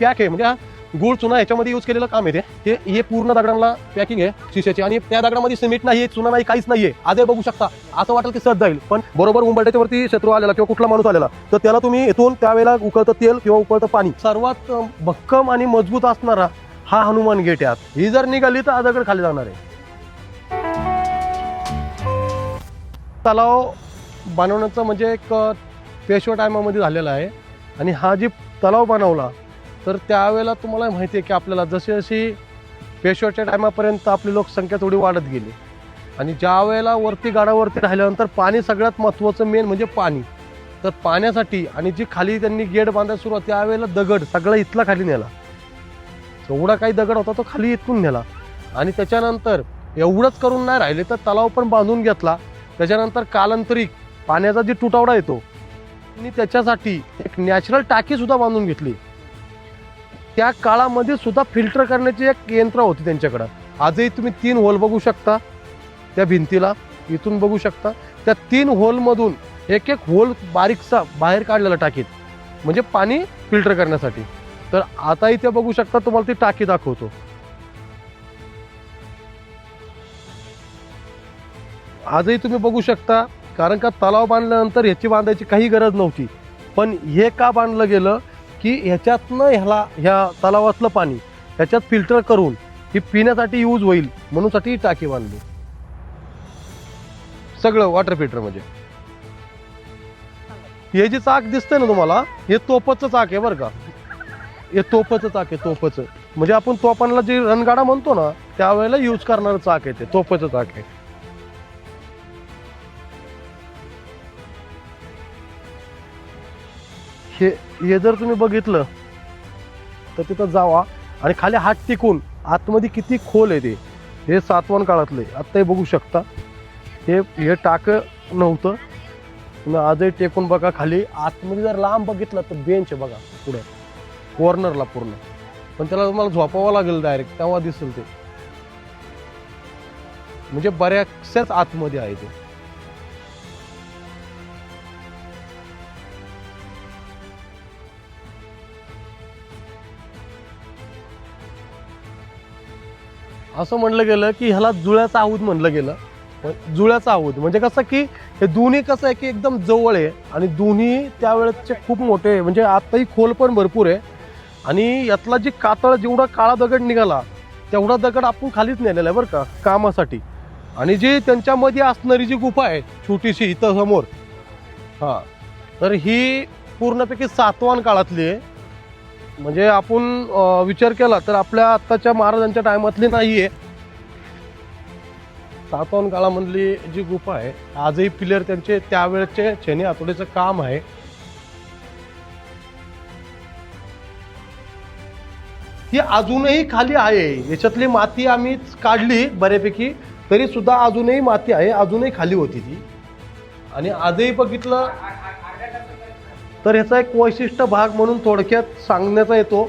Pack आहे, म्हणजे हा गुळ चुना याच्यामध्ये यूज केलेलं काम आहे ते. हे पूर्ण दगडांना पॅकिंग आहे शिशाची, आणि त्या दगडामध्ये सिमेंट नाही, चुना नाही, काहीच नाहीये. आज बघू शकता, असं वाटेल की सहज जाईल, पण बरोबर उंबरठ्याच्या वरती शत्रू आलेला किंवा कुठला माणूस आलेला तर त्याला तुम्ही इथून त्यावेळेला उकळतं तेल किंवा उकळतं पाणी, सर्वात भक्कम आणि मजबूत असणारा हा हनुमान गेट आहे. ही जर निघाली तर हा दगड खाली जाणार आहे. तलाव बनवण्याचं म्हणजे एक पेशवा टायमामध्ये झालेला आहे, आणि हा जी तलाव बनवला तर त्यावेळेला तुम्हाला माहिती आहे की आपल्याला जशी जशी पेशव्याच्या टायमापर्यंत आपली लोकसंख्या थोडी वाढत गेली, आणि ज्या वेळेला वरती गडावरती राहिल्यानंतर पाणी सगळ्यात महत्त्वाचं मेन म्हणजे पाणी. तर पाण्यासाठी आणि जी खाली त्यांनी गेट बांधायला सुरुवात, त्यावेळेला दगड सगळा इथला खाली नेला, एवढा काही दगड होता तो खाली इथून नेला. आणि त्याच्यानंतर एवढंच करून नाही राहिले तर तलाव पण बांधून घेतला. त्याच्यानंतर कालांतरी पाण्याचा जी तुटवडा येतो आणि त्याच्यासाठी एक नॅचरल टाकी सुद्धा बांधून घेतली. त्या काळामध्ये सुद्धा फिल्टर करण्याची एक यंत्र होती त्यांच्याकडं. आजही तुम्ही 3 होल बघू शकता त्या भिंतीला, इथून बघू शकता. त्या 3 होलमधून एक एक होल बारीकसा बाहेर काढलेला टाकीत, म्हणजे पाणी फिल्टर करण्यासाठी. तर आता इथे बघू शकता, तुम्हाला ती टाकी दाखवतो. आजही तुम्ही बघू शकता, कारण का तलाव बांधल्यानंतर ह्याची बांधायची काही गरज नव्हती, पण हे का बांधलं गेलं की ह्याच्यातनं ह्या तलावातलं पाणी ह्याच्यात फिल्टर करून ही पिण्यासाठी यूज होईल म्हणून साठी ही टाकी बांधली. सगळं वॉटर फिल्टर. म्हणजे हे जे चाक दिसतंय ना तुम्हाला, हे तोफाचं चाक आहे बरं का. हे तोफाचं चाक आहे, तोफाचं. म्हणजे आपण तोफांना जे रणगाडा म्हणतो ना, त्यावेळेला यूज करणारं चाक आहे ते, तोफाचं चाक आहे. हे जर तुम्ही बघितलं तर तिथं जावा आणि खाली हात टिकून आतमध्ये किती खोल आहे ते. हे सातवाहन काळातले आत्ताही बघू शकता. हे टाक नव्हतं, तुम्ही आजही टेकून बघा खाली. आतमध्ये जर लांब बघितलं तर बेंच आहे बघा पुढे कॉर्नरला पूर्ण, पण त्याला तुम्हाला झोपावं लागेल डायरेक्ट, तेव्हा दिसेल ते. म्हणजे बऱ्याचशाच आतमध्ये आहे ते. असं म्हणलं गेलं की ह्याला जुळ्याचा आऊद म्हणलं गेलं. जुळ्याचा आऊद म्हणजे कसं की हे दोन्ही कसं आहे की एकदम जवळ आहे, आणि दोन्ही त्यावेळेचे खूप मोठे आहे, म्हणजे आत्ताही खोल पण भरपूर आहे. आणि यातला जी कातळ, जेवढा काळा दगड निघाला तेवढा दगड आपण खालीच नेलेला आहे बरं का कामासाठी. आणि जी त्यांच्यामध्ये असणारी जी गुफा आहे छोटीशी इथं समोर, हां, तर ही पूर्णपैकी सातवाहन काळातली आहे. म्हणजे आपण विचार केला तर आपल्या आत्ताच्या महाराजांच्या टायमातली नाही आहे. सातवाहन काळामधली जी गुफा आहे, आजही पिलर त्यांचे त्यावेळेचे छेनी हातोडीचं काम आहे. ही अजूनही खाली आहे. याच्यातली माती आम्ही काढली बऱ्यापैकी, तरी सुद्धा अजूनही माती आहे, अजूनही खाली होती ती. आणि आजही बघितलं तर ह्याचा एक वैशिष्ट्य भाग म्हणून थोडक्यात सांगण्याचा येतो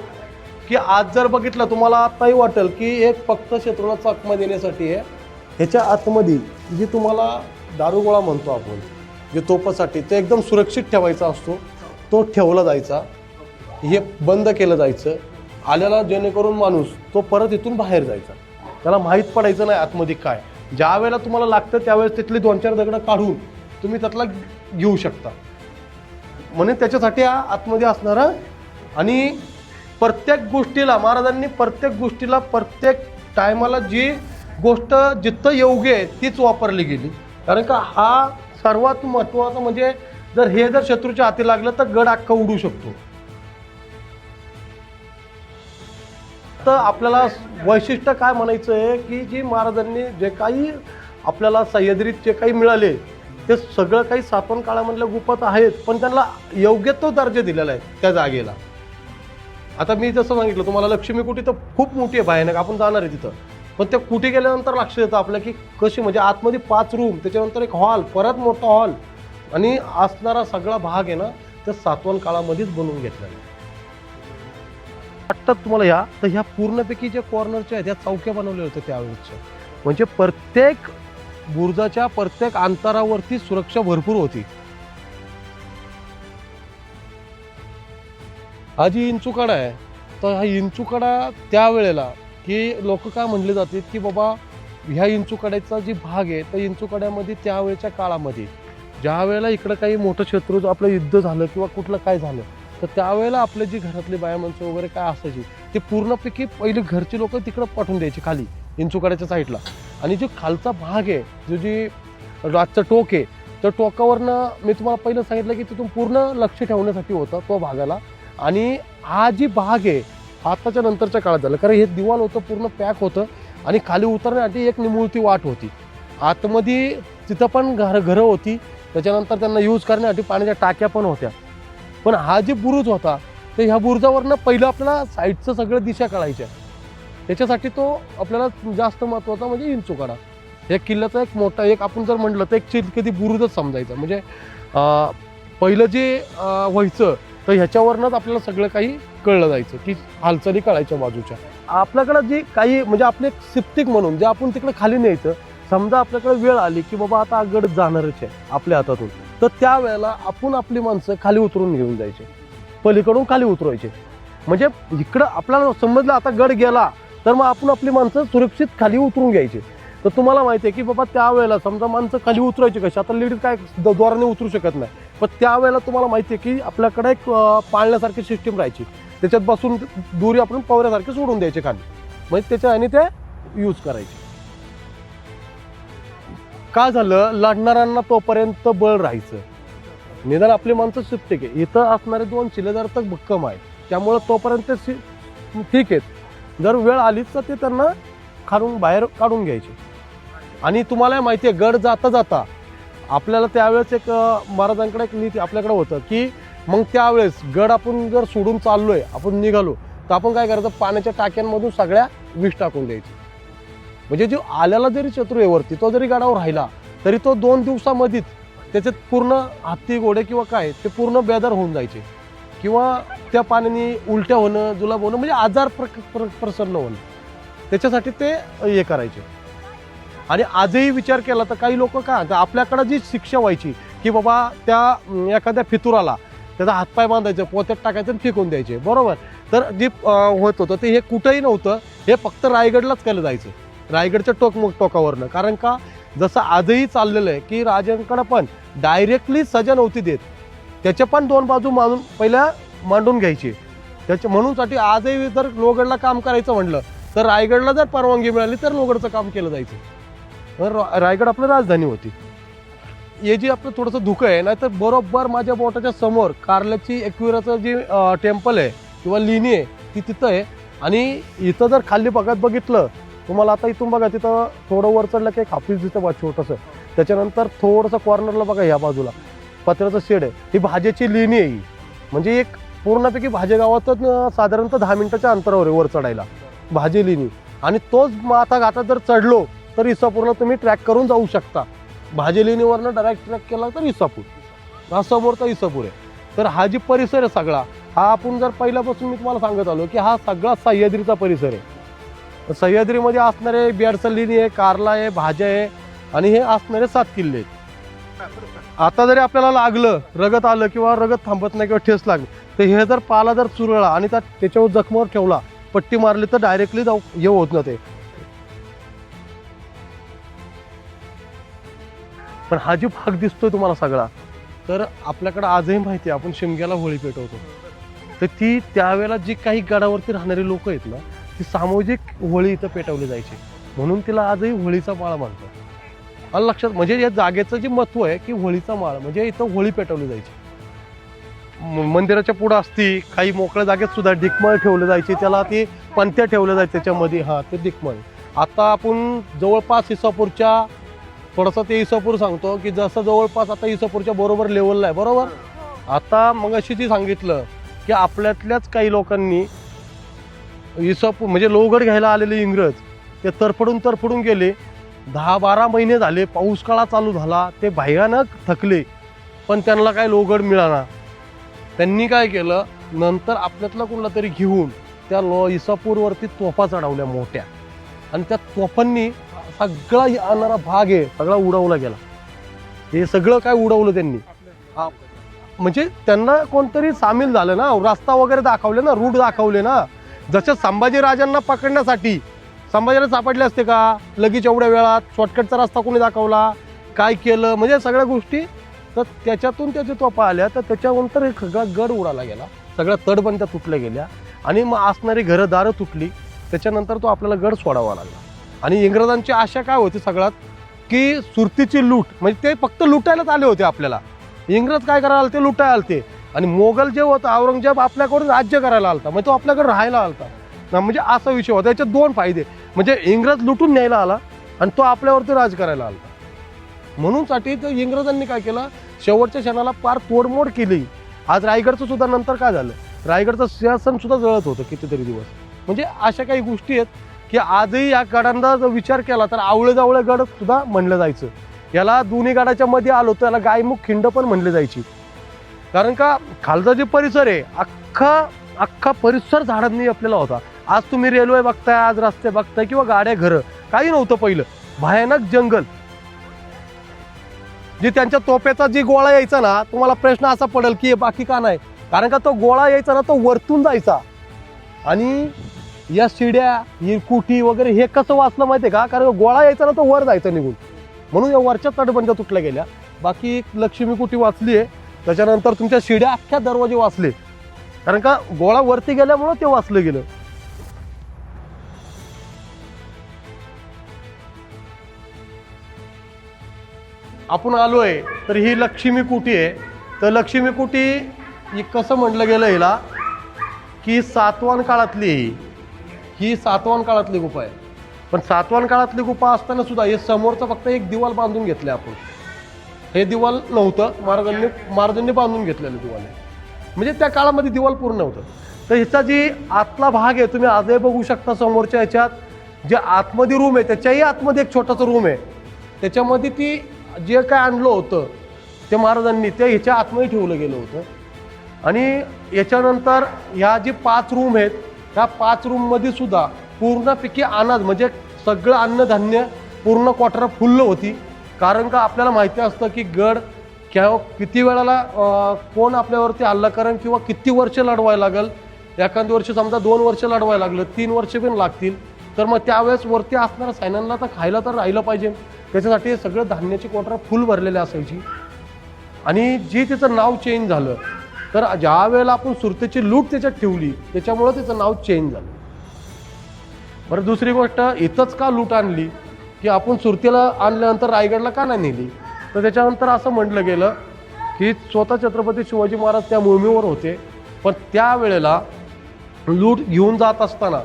की आज जर बघितलं, तुम्हाला आत्ताही वाटेल की एक फक्त शत्रूला चकमा देण्यासाठी आहे. ह्याच्या आतमध्ये जी तुम्हाला दारुगोळा म्हणतो आपण, जे तोफासाठी, ते एकदम सुरक्षित ठेवायचा असतो, तो ठेवला जायचा, हे बंद केलं जायचं आल्याला, जेणेकरून माणूस तो परत इथून बाहेर जायचा, त्याला माहीत पडायचं नाही आतमध्ये काय. ज्या वेळेला तुम्हाला लागतं त्यावेळेस तिथली 2-4 दगडं काढून तुम्ही त्यातला घेऊ शकता. म्हणून त्याच्यासाठी हा आतमध्ये असणारा. आणि प्रत्येक गोष्टीला महाराजांनी, प्रत्येक गोष्टीला, प्रत्येक टायमाला जी गोष्ट जिथं योग्य आहे तीच वापरली गेली. कारण का हा सर्वात महत्त्वाचा, म्हणजे जर शत्रूच्या हाती लागलं तर गड अख्खा उडू शकतो. तर आपल्याला वैशिष्ट्य काय म्हणायचं आहे की जी महाराजांनी जे काही आपल्याला सह्याद्रीत जे काही मिळाले ते सगळं काही सातवाहन काळामधल्या गुफात आहेत, पण त्यांना योग्य तो दर्जा दिलेला आहे त्या जागेला. आता मी जसं सांगितलं तुम्हाला, लक्ष्मी कुटी तर खूप मोठी आहे भयानक, आपण जाणार आहे तिथं, पण त्या कुटी गेल्यानंतर लक्षात येतं आपल्या की कशी, म्हणजे आतमध्ये 5 रूम, त्याच्यानंतर एक हॉल, परत मोठा हॉल, आणि असणारा सगळा भाग आहे ना त्या सातवाहन काळामध्येच बनवून घेतलेला आहे. वाटतात तुम्हाला या, तर ह्या पूर्णपैकी जे कॉर्नरच्या आहेत त्या चौक्या बनवल्या होत्या त्यावेळेच्या. म्हणजे प्रत्येक बुरुजाच्या प्रत्येक अंतरावरती सुरक्षा भरपूर होती. हा जी इंचुकडा आहे तर हा इंचुकडा त्यावेळेला की लोक काय म्हणले जातात की बाबा ह्या इंचुकड्याचा जी भाग आहे तर इंचुकड्यामध्ये त्यावेळेच्या काळामध्ये ज्या वेळेला इकडं काही मोठं शत्रू आपलं युद्ध झालं किंवा कुठलं काय झालं तर त्यावेळेला आपले जी घरातली बाया माणसं वगैरे काय असायची ते पूर्णपैकी पहिले घरचे लोक तिकडं पाठवून द्यायचे खाली इंचुकड्याच्या साईडला आणि जो खालचा भाग आहे जो जी रातचं टोक आहे तर टोकावरनं मी तुम्हाला पहिलं सांगितलं की तिथून पूर्ण लक्ष ठेवण्यासाठी होतं तो भागाला आणि हा जी भाग आहे आताच्या नंतरच्या काळात झालं कारण हे दिवाल होतं पूर्ण पॅक होतं आणि खाली उतरण्यासाठी एक निमुळती वाट होती आतमध्ये तिथं पण घरं होती त्याच्यानंतर त्यांना यूज करण्यासाठी पाण्याच्या टाक्या पण होत्या पण हा जे बुरुज होता तर ह्या बुरुजावरनं पहिलं आपल्याला साईडचं सगळं दिशा कळायच्या त्याच्यासाठी तो आपल्याला जास्त महत्त्वाचा म्हणजे इंचुकडा या किल्ल्याचा एक मोठा एक आपण जर म्हटलं तर एक कधी बुरुजच समजायचं म्हणजे पहिलं जे व्हायचं तर ह्याच्यावरनंच आपल्याला सगळं काही कळलं जायचं की हालचाली कळायच्या बाजूच्या आपल्याकडं जी काही म्हणजे आपले सिप्टिक म्हणून जे आपण तिकडे खाली न्यायचं समजा आपल्याकडे वेळ आली की बाबा आता गड जाणारच आहे आपल्या हातातून तर त्यावेळेला आपण आपली माणसं खाली उतरून घेऊन जायचे पलीकडून खाली उतरवायचे म्हणजे इकडं आपल्याला समजलं आता गड गेला तर मग आपण आपली माणसं सुरक्षित खाली उतरून घ्यायचे तर तुम्हाला माहिती आहे की बाबा त्यावेळेला समजा माणसं खाली उतरायची कशी आता लेडीज काय द्वाराने उतरू शकत नाही पण त्यावेळेला तुम्हाला माहिती आहे की आपल्याकडे एक पाळण्यासारखी सिस्टीम राहायची त्याच्यात बसून दोरी आपण पवऱ्यासारखे सोडून द्यायचे खाली म्हणजे त्याच्या आणि ते यूज करायचे काय झालं लढणाऱ्यांना तोपर्यंत बळ राहायचं निदान आपली माणसं सिप्टिक आहे इथं असणारे 2 शिलेदार तर भक्कम आहे त्यामुळं तोपर्यंत ठीक आहेत जर वेळ आलीच तर ते त्यांना खालून बाहेर काढून घ्यायचे आणि तुम्हाला माहिती आहे गड जाता जाता आपल्याला त्यावेळेस एक महाराजांकडे एक नीती आपल्याकडे होतं की मग त्यावेळेस गड आपण जर सोडून चाललोय आपण निघालो तर आपण काय करायचं पाण्याच्या टाक्यांमधून सगळ्या विष टाकून द्यायची म्हणजे जो आल्याला जरी शत्रू आहे वरती तो जरी गडावर राहिला तरी तो 2 दिवसामध्येच त्याच्यात पूर्ण हत्ती घोडे किंवा काय ते पूर्ण बेदार होऊन जायचे किंवा त्या पाण्याने उलट्या होणं जुलाब होणं म्हणजे आजार प्रसन्न होणं त्याच्यासाठी ते हे करायचे आणि आजही विचार केला तर काही लोक काय आपल्याकडं जी शिक्षा व्हायची की बाबा त्या एखाद्या फितुराला त्याचा हातपाय बांधायचं पोत्यात टाकायचं आणि फेकून द्यायचे बरोबर तर जे होत होतं ते हे कुठंही नव्हतं हे फक्त रायगडलाच केलं जायचं रायगडच्या टोकावरनं कारण का जसं आजही चाललेलं आहे की राजांकडं पण डायरेक्टली सजा नव्हती देत त्याच्या पण 2 बाजू मांडून पहिल्या मांडून घ्यायची त्याच्या म्हणूनसाठी आजही जर लोहगडला काम करायचं म्हटलं तर रायगडला जर परवानगी मिळाली तर लोहगडचं काम केलं जायचं रायगड आपली राजधानी होती हे जी आपलं थोडंसं धुकं आहे नाहीतर बरोबर माझ्या बोटाच्या समोर कारल्याची एकविराचं जी टेम्पल आहे किंवा लेणी आहे ती तिथं आहे आणि इथं जर खाली बघितलं तुम्हाला आता इथून बघा तिथं थोडं वर चढलं की एक ऑफिस दिसतं बघा छोटंसं त्याच्यानंतर थोडंसं कॉर्नरला बघा ह्या बाजूला पत्र्याचं शेड आहे ही भाज्याची लेणी आहे ही म्हणजे एक पूर्णपैकी भाजे गावातच साधारणतः 10 मिनिटाच्या अंतरावर आहे वर चढायला भाजी लेणी आणि तोच माथा घाटात जर चढलो तर इसापूरला तुम्ही ट्रॅक करून जाऊ शकता भाजी लेणीवरनं डायरेक्ट ट्रॅक केला तर इसापूर हा समोरचा इसापूर आहे तर हा जी परिसर आहे सगळा हा आपण जर पहिल्यापासून मी तुम्हाला सांगत आलो की हा सगळा सह्याद्रीचा परिसर आहे सह्याद्रीमध्ये असणारे बेडसर लेणी आहे कारला आहे भाज्या आहे आणि हे असणारे 7 किल्ले आहेत आता जरी आपल्याला लागलं रगत आलं किंवा रगत थांबत नाही किंवा ठेस लागली तर हे जर पाला जर चुरळला आणि त्याच्यावर जखमावर ठेवला पट्टी मारली तर डायरेक्टली जाऊ हे होत ना ते पण हा जो भाग दिसतोय तुम्हाला सगळा तर आपल्याकडे आजही माहिती आहे आपण शिमग्याला होळी पेटवतो तर ती त्यावेळेला जी काही गडावरती राहणारी लोक आहेत ना ती सामूहिक होळी इथं पेटवली जायची म्हणून तिला आजही होळीचा माळ म्हणतात आणि लक्षात म्हणजे या जागेचं जे महत्व आहे की होळीचा माळ म्हणजे इथं होळी पेटवली जायची मंदिराच्या पुढं असती काही मोकळ्या जागेत सुद्धा डिकमळ ठेवले जायचे त्याला ती पंत्या ठेवल्या जायचे त्याच्यामध्ये हा ते डिकमळ आता आपण जवळपास इसापूरच्या थोडंसं ते इसापूर सांगतो की जसं जवळपास आता इसापूरच्या बरोबर लेवलला आहे बरोबर आता मग अशी ती सांगितलं की आपल्यातल्याच काही लोकांनी इसापूर म्हणजे लोहगड घ्यायला आलेले इंग्रज ते तरफडून गेले 10-12 महिने झाले पाऊस काळा चालू झाला ते भयानक थकले पण त्यांना काय लोहगड मिळाला त्यांनी काय केलं नंतर आपल्यातला कुठला तरी घेऊन त्या इसापूरवरती तोफा चढवल्या मोठ्या आणि त्या तोफांनी सगळा येणारा भाग आहे सगळा उडवला गेला हे सगळं काय उडवलं त्यांनी म्हणजे त्यांना कोणतरी सामील झालं ना रस्ता वगैरे दाखवले ना रूट दाखवले ना जसं संभाजीराजांना पकडण्यासाठी संभाजीराज सापडले असते का लगेच एवढ्या वेळात? शॉर्टकटचा रस्ता कोणी दाखवला, काय केलं, म्हणजे सगळ्या गोष्टी. तर त्याच्यातून त्याच्या तोफा आल्या, तर त्याच्यानंतर एक गड उडाला गेला, सगळ्या तटबंद्या तुटल्या गेल्या आणि मग असणारी घरदारं तुटली. त्याच्यानंतर तो आपल्याला गड सोडावा लागला. आणि इंग्रजांची आशा काय होती सगळ्यात, की सुरतीची लूट, म्हणजे ते फक्त लुटायलाच आले होते आपल्याला. इंग्रज काय करायला आले? ते लुटायला आलते. आणि मोगल जे होतं औरंगजेब आपल्याकडून राज्य करायला आलता, म्हणजे तो आपल्याकडे राहायला आलता. म्हणजे असा विषय होता. याचे दोन फायदे, म्हणजे इंग्रज लुटून न्यायला आला आणि तो आपल्यावरती राज करायला आलता. म्हणून साठी तर इंग्रजांनी काय केलं, शेवटच्या क्षणाला पार तोडमोड केली. आज रायगडचं सुद्धा नंतर काय झालं, रायगडचं सिंहासन सुद्धा जळत होतं कितीतरी दिवस. म्हणजे अशा काही गोष्टी आहेत की आजही या गडांचा जर विचार केला तर आवळे जावळे गड सुद्धा म्हणलं जायचं. याला दोन्ही गडाच्या मध्ये आलो तर याला गायमुख खिंड पण म्हणली जायची. कारण का खालचा जे परिसर आहे अख्खा परिसर झाडांनी आपल्याला होता. आज तुम्ही रेल्वे बघताय, आज रस्ते बघताय किंवा गाड्या, घरं, काही नव्हतं पहिलं. भयानक जंगल. जे त्यांच्या तोफ्याचा जी गोळा यायचा ना, तुम्हाला प्रश्न असा पडेल की बाकी का नाही, कारण का तो गोळा यायचा ना, तो वरतून जायचा. आणि या शिड्या, ही कुठी वगैरे हे कसं वाचलं माहितीये का, कारण गोळा यायचा ना, तो वर जायचा निघून, म्हणून या वरच्या तटबंद्या तुटल्या गेल्या. बाकी लक्ष्मी कुठी वाचली आहे, त्याच्यानंतर तुमच्या शिड्या अख्ख्या दरवाजे वाचले, कारण का गोळा वरती गेल्यामुळं ते वाचलं गेलं. आपण आलोय तर ही लक्ष्मी कुटी आहे. तर लक्ष्मी कुटी ही कसं म्हटलं गेलं हिला, की सातवाहन काळातली ही सातवाहन काळातली गुफा आहे. पण सातवाहन काळातली गुफा असताना सुद्धा हे समोरचं फक्त एक दिवाल बांधून घेतलं आपण. हे दिवाल नव्हतं, महाराजांनी बांधून घेतलेलं दिवाल आहे. म्हणजे त्या काळामध्ये दिवाल पूर्ण नव्हतं. तर ह्याचा जी आतला भाग आहे तुम्ही आजही बघू शकता समोरच्या ह्याच्यात, जे आतमध्ये रूम आहे त्याच्याही आतमध्ये एक छोटासा रूम आहे. त्याच्यामध्ये ती जे काय आणलं होतं ते महाराजांनी ते ह्याच्या आतमध्ये ठेवलं गेलं होतं. आणि याच्यानंतर ह्या जी 5 रूम आहेत, ह्या 5 रूममध्ये सुद्धा पूर्णपैकी अनाज, म्हणजे सगळं अन्नधान्य, पूर्ण क्वार्टर फुल्ल होती. कारण का आपल्याला माहिती असतं की गड किती वेळाला कोण आपल्यावरती हल्ला करेल किंवा किती वर्ष लढवायला लागेल. एखाद्या वर्षी समजा 2 वर्ष लढवायला लागलं, 3 वर्ष पण लागतील, तर मग त्यावेळेस वरती असणाऱ्या सैन्यांना तर खायला तर राहिलं पाहिजे. त्याच्यासाठी सगळं धान्याची क्वार्टर फुल भरलेली असायची. आणि जी तिचं नाव चेंज झालं, तर ज्या वेळेला आपण सुरतेची लूट त्याच्यात ठेवली त्याच्यामुळं त्याचं नाव चेंज झालं. बरं, दुसरी गोष्ट, इथंच का लूट आणली, की आपण सुरतेला आणल्यानंतर रायगडला का नाही नेली. तर त्याच्यानंतर असं म्हटलं गेलं की स्वतः छत्रपती शिवाजी महाराज त्या मोहिमेवर होते, पण त्यावेळेला लूट घेऊन जात असताना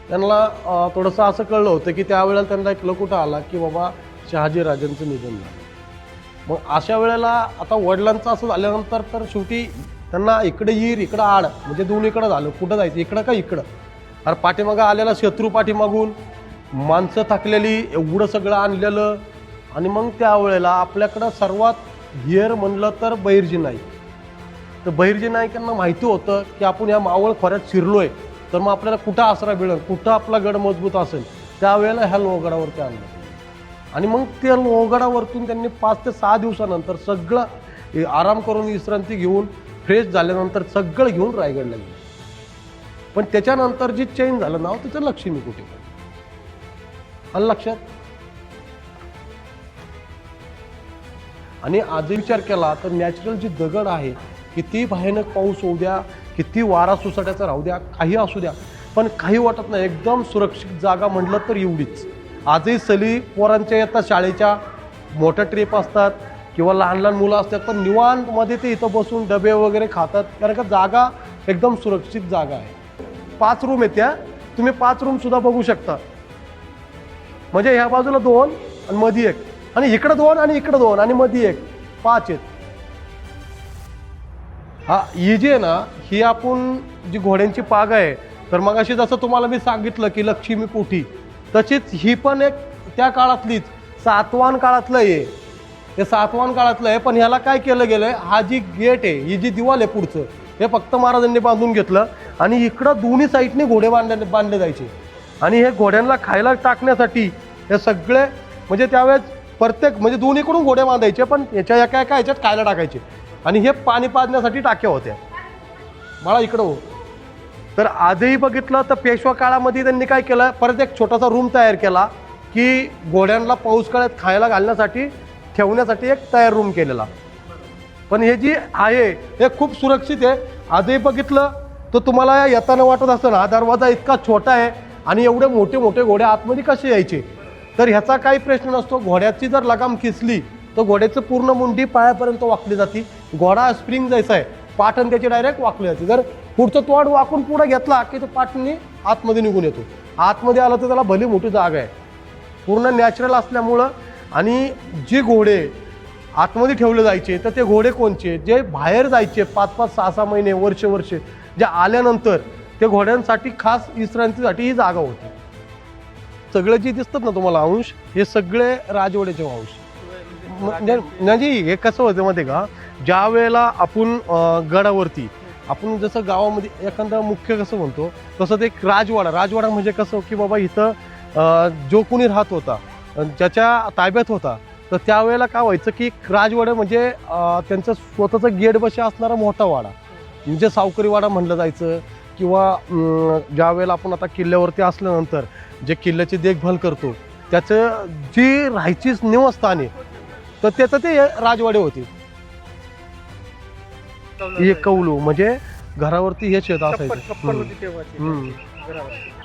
त्यांना थोडंसं असं कळलं होतं की त्यावेळेला त्यांना एक लकुटा आला की बाबा शहाजीराजांचं निधन झालं. मग अशा वेळेला आता वडिलांचं असं झाल्यानंतर तर शेवटी त्यांना इकडे येर इकडं आड, म्हणजे दोन्हीकडं झालं, कुठं जायचं, इकडं का इकडं. अरे पाठीमागं आलेला शत्रू, पाठीमागून माणसं थकलेली, एवढं सगळं आणलेलं. आणि मग त्यावेळेला आपल्याकडं सर्वात हिअर म्हणलं तर बहिर्जी नाईक. तर बहिर्जी नाईकांना माहिती होतं की आपण या मावळ खोऱ्यात शिरलोय, तर मग आपल्याला कुठं आसरा मिळेल, कुठं आपला गड मजबूत असेल. त्यावेळेला ह्या लोहगडावरती आणलं. आणि मग त्या लोहगडावरतून त्यांनी 5 ते 6 दिवसानंतर सगळं आराम करून, विश्रांती घेऊन, फ्रेश झाल्यानंतर सगळं घेऊन रायगडला गेलं. पण त्याच्यानंतर जी चेंज झालं नाव त्याचं लक्ष्मी कुटी. आलं लक्षात. आणि आज विचार केला तर नॅचरल जी दगड आहे, किती भयानक पाऊस होऊ द्या, किती वारा सुसाट्याचा राहू द्या, काही असू द्या, पण काही वाटत नाही. एकदम सुरक्षित जागा म्हटलं तर एवढीच. आजही सली पोरांच्या येतात, शाळेच्या मोठ्या ट्रिप असतात किंवा लहान लहान मुलं असतात, पण निवांतमध्ये ते इथं बसून डबे वगैरे खातात, कारण का जागा एकदम सुरक्षित जागा आहे. 5 रूम आहेत त्या, तुम्ही 5 रूम सुद्धा बघू शकता. म्हणजे ह्या बाजूला 2 आणि मध्ये 1, आणि इकडं 2 आणि इकडं 2 आणि मध्ये 1, 5 आहेत. हा, ही जी आहे ना, ही आपण जी घोड्यांची पाग आहे, तर मग अशी जसं तुम्हाला मी सांगितलं की लक्ष्मी कुटी, तशीच ही पण एक त्या काळातलीच सातवाहन काळातलं आहे. ते सातवाहन काळातलं आहे, पण ह्याला काय केलं गेलंय, हा जी गेट आहे, ही जी दिवाल आहे पुढचं, हे फक्त महाराजांनी बांधून घेतलं. आणि इकडं दोन्ही साईडने घोडे बांधले जायचे. आणि हे घोड्यांना खायला टाकण्यासाठी हे सगळे, म्हणजे त्यावेळेस प्रत्येक, म्हणजे दोन्हीकडून घोडे बांधायचे, पण याच्या एका ह्याच्यात खायला टाकायचे. आणि हे पाणी पाजण्यासाठी टाक्या होत्या. बाळा इकडं हो. तर आजही बघितलं तर पेशवा काळामध्ये त्यांनी काय केलं, परत एक छोटासा रूम तयार केला की घोड्यांना पाऊस काळात खायला घालण्यासाठी ठेवण्यासाठी एक तयार रूम केलेला. पण हे जी आहे हे खूप सुरक्षित आहे. आजही बघितलं तर तुम्हाला येताना वाटत असेल हा दरवाजा इतका छोटा आहे आणि एवढे मोठे मोठे घोडे आतमध्ये कसे यायचे, तर ह्याचा काही प्रश्न नसतो. घोड्याची जर लगाम खिचली तर घोड्याचं पूर्ण मुंडी पायापर्यंत वाकली जाते. घोडा स्प्रिंग जैसा आहे, पाठण त्याची डायरेक्ट वाकली जाते. जर पुढचं तोंड वाकून पुढे घेतला की तो पाठणी आतमध्ये निघून येतो. आतमध्ये आलं तर त्याला भली मोठी जागा आहे, पूर्ण नॅचरल असल्यामुळं. आणि जे घोडे आतमध्ये ठेवले जायचे तर ते घोडे कोणचे, जे बाहेर जायचे 5-5, 6-6 महिने, वर्ष जे आल्यानंतर ते घोड्यांसाठी खास विश्रांतीसाठी ही जागा होती. सगळे जे दिसतात ना तुम्हाला अंश, हे सगळे राजवाड्याचे अंश. म्हणजे हे कसं होतं माहिती का, ज्या वेळेला आपण गडावरती आपण जसं गावामध्ये एखादा मुख्य कसं म्हणतो तसं ते एक राजवाडा म्हणजे कसं की बाबा इथं जो कोणी राहत होता ज्याच्या ताब्यात होता, तर त्यावेळेला काय व्हायचं की राजवाडा म्हणजे त्यांचं स्वतःचं गेट बशी असणारा मोठा वाडा म्हणजे सावकारी वाडा म्हणलं जायचं. किंवा ज्या वेळेला आपण आता किल्ल्यावरती असल्यानंतर जे किल्ल्याची देखभाल करतो त्याचं जी राहायची निवासस्थान आहे तर त्याचं ते राजवाडे होते. हे कौलू म्हणजे घरावरती हे शेत असायचं.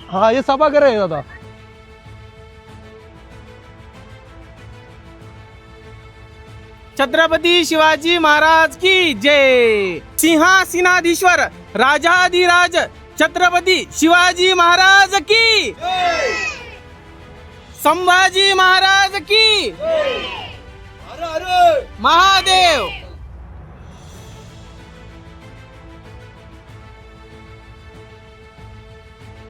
हा हे सभागृह आहे दादा. छत्रपती शिवाजी महाराज की जय. सिंहासनाधीश्वर राजाधिराज छत्रपती शिवाजी महाराज की जय. संभाजी महाराज की जय. हर हर महादेव.